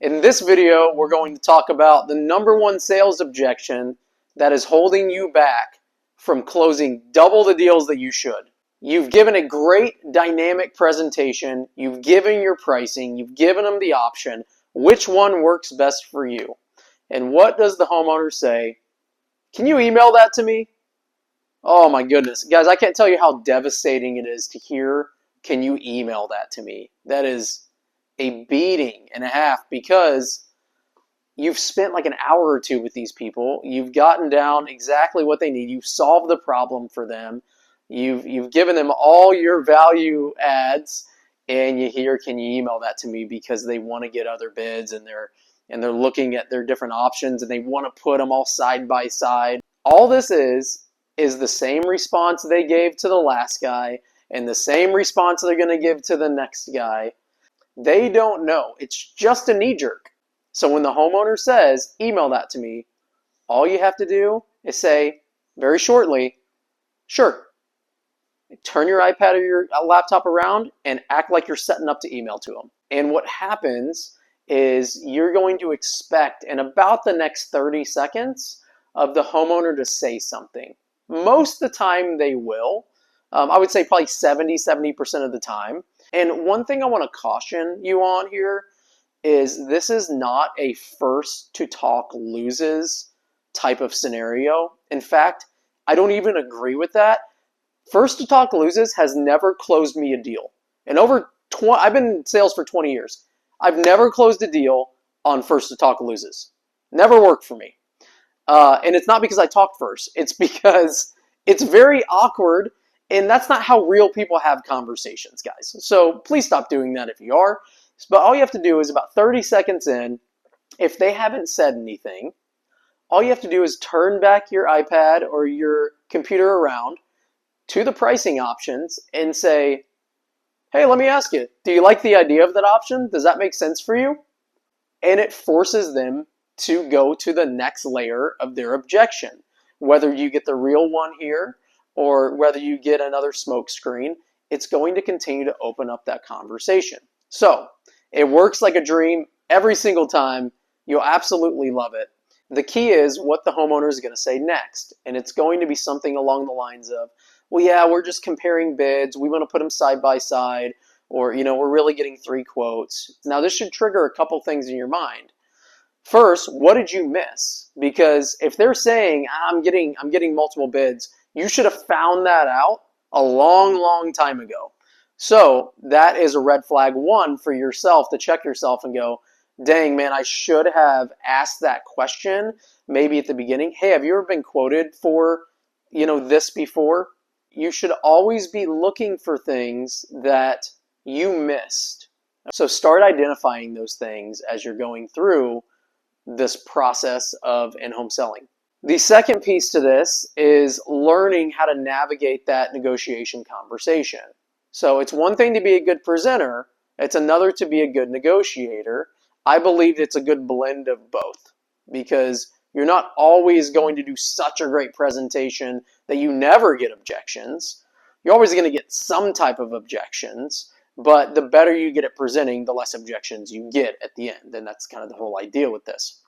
In this video, we're going to talk about the #1 sales objection that is holding you back from closing double the deals that you should. You've given a great dynamic presentation, you've given your pricing, you've given them the option. Which one works best for you? And what does the homeowner say? Can you email that to me? Oh my goodness. Guys, I can't tell you how devastating it is to hear, can you email that to me? That is a beating and a half, because you've spent like an hour or two with these people. You've gotten down exactly what they need. You've solved the problem for them. You've given them all your value adds, and you hear, can you email that to me, because they want to get other bids, and they're looking at their different options, and they want to put them all side by side. All this is the same response they gave to the last guy and the same response they're going to give to the next guy. They don't know. It's just a knee jerk. So when the homeowner says, email that to me, all you have to do is say very shortly, sure. Turn your iPad or your laptop around and act like you're setting up to email to them. And what happens is you're going to expect in about the next 30 seconds of the homeowner to say something. Most of the time they will. I would say probably 70% of the time. And one thing I want to caution you on here is this is not a first to talk loses type of scenario. In fact, I don't even agree with that. First to talk loses has never closed me a deal. And I've been in sales for 20 years. I've never closed a deal on first to talk loses. Never worked for me. And it's not because I talked first. It's because it's very awkward, and that's not how real people have conversations, guys. So please stop doing that if you are. But all you have to do is about 30 seconds in, if they haven't said anything, all you have to do is turn back your iPad or your computer around to the pricing options and say, hey, let me ask you, do you like the idea of that option? Does that make sense for you? And it forces them to go to the next layer of their objection. Whether you get the real one here or whether you get another smoke screen, it's going to continue to open up that conversation. So it works like a dream every single time. You'll absolutely love it. The key is what the homeowner is going to say next. And it's going to be something along the lines of, well, yeah, we're just comparing bids. We want to put them side by side. Or, we're really getting 3 quotes. Now, this should trigger a couple things in your mind. First, what did you miss? Because if they're saying, I'm getting multiple bids, you should have found that out a long time ago. So that is a red flag 1 for yourself to check yourself and go, dang, man, I should have asked that question maybe at the beginning. Hey, have you ever been quoted for, this before? You should always be looking for things that you missed. So start identifying those things as you're going through this process of in-home selling. The second piece to this is learning how to navigate that negotiation conversation. So it's one thing to be a good presenter, it's another to be a good negotiator. I believe it's a good blend of both, because you're not always going to do such a great presentation that you never get objections. You're always going to get some type of objections, but the better you get at presenting, the less objections you get at the end. And that's kind of the whole idea with this.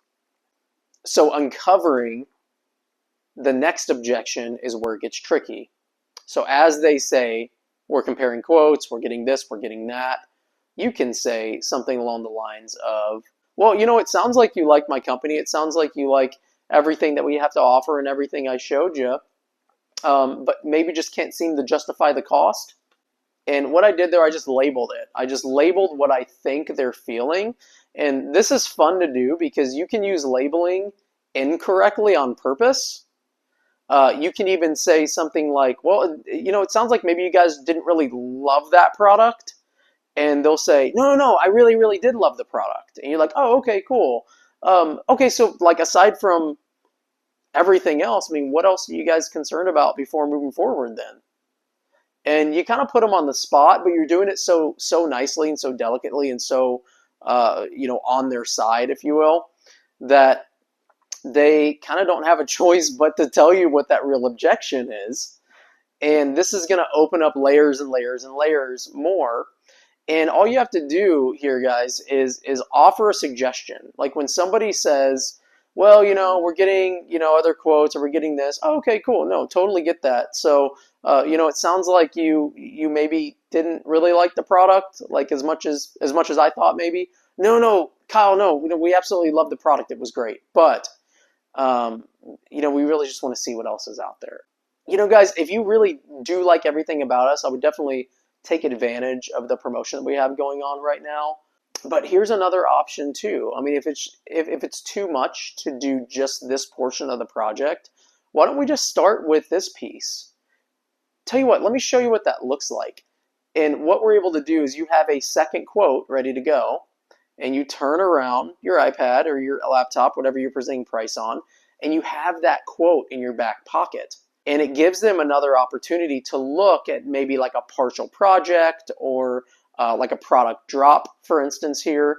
So uncovering the next objection is where it gets tricky. So as they say, we're comparing quotes, we're getting this, we're getting that, you can say something along the lines of, well, it sounds like you like my company. It sounds like you like everything that we have to offer and everything I showed you, but maybe just can't seem to justify the cost. And what I did there, I just labeled it. I just labeled what I think they're feeling. And this is fun to do because you can use labeling incorrectly on purpose. You can even say something like, well, it sounds like maybe you guys didn't really love that product. And they'll say, no, I really did love the product. And you're like, oh, okay, cool. Okay, so like aside from everything else, what else are you guys concerned about before moving forward then? And you kind of put them on the spot, but you're doing it so nicely and so delicately and so, on their side, if you will, that they kind of don't have a choice but to tell you what that real objection is. And this is going to open up layers and layers and layers more. And all you have to do here, guys, is offer a suggestion. Like when somebody says, well, we're getting, other quotes, or we're getting this. Oh, okay, cool. No, totally get that. So, it sounds like you maybe didn't really like the product, like as much as I thought maybe. No, Kyle, no, we absolutely love the product. It was great. But, we really just want to see what else is out there. Guys, if you really do like everything about us, I would definitely take advantage of the promotion that we have going on right now. But here's another option too. I mean, if it's too much to do just this portion of the project, why don't we just start with this piece? Tell you what, let me show you what that looks like. And what we're able to do is you have a second quote ready to go, and you turn around your iPad or your laptop, whatever you're presenting price on, and you have that quote in your back pocket. And it gives them another opportunity to look at maybe like a partial project or like a product drop, for instance, here.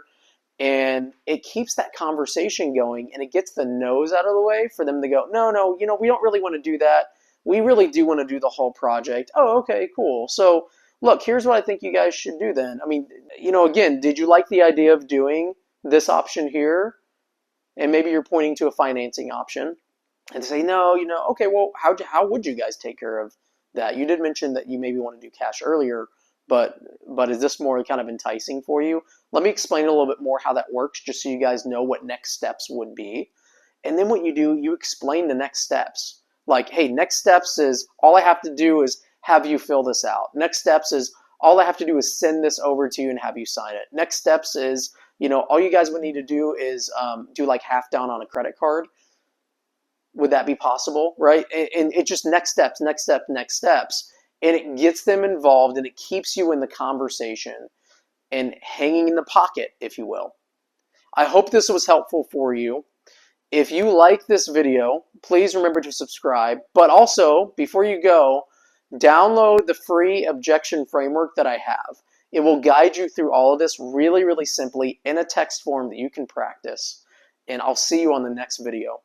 And it keeps that conversation going, and it gets the no's out of the way for them to go, no, we don't really want to do that. We really do want to do the whole project. Oh, okay, cool. So look, here's what I think you guys should do then. I mean, again, did you like the idea of doing this option here? And maybe you're pointing to a financing option. And say, no, okay, well, how would you guys take care of that? You did mention that you maybe want to do cash earlier, but is this more kind of enticing for you? Let me explain a little bit more how that works, just so you guys know what next steps would be. And then what you do, you explain the next steps. Like, hey, next steps is all I have to do is have you fill this out. Next steps is all I have to do is send this over to you and have you sign it. Next steps is, all you guys would need to do is do like half down on a credit card. Would that be possible, right? And it just next steps. And it gets them involved, and it keeps you in the conversation and hanging in the pocket, if you will. I hope this was helpful for you. If you like this video, please remember to subscribe. But also, before you go, download the free objection framework that I have. It will guide you through all of this really, really simply in a text form that you can practice. And I'll see you on the next video.